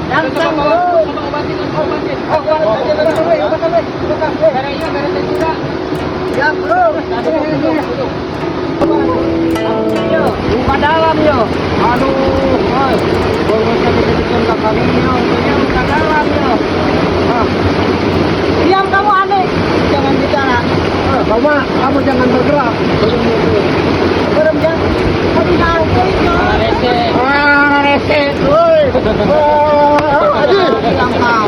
Langsung bro. Ya bro. Buka dalam yo. Aduh, baru sakit-sakitan ke kami yo. Buka dalam yo. Diam kamu aneh. Jangan bicara. Kamu jangan bergerak. Belum jangan. Kamu jangan. Rese. Woi. Aduh, hilang kau.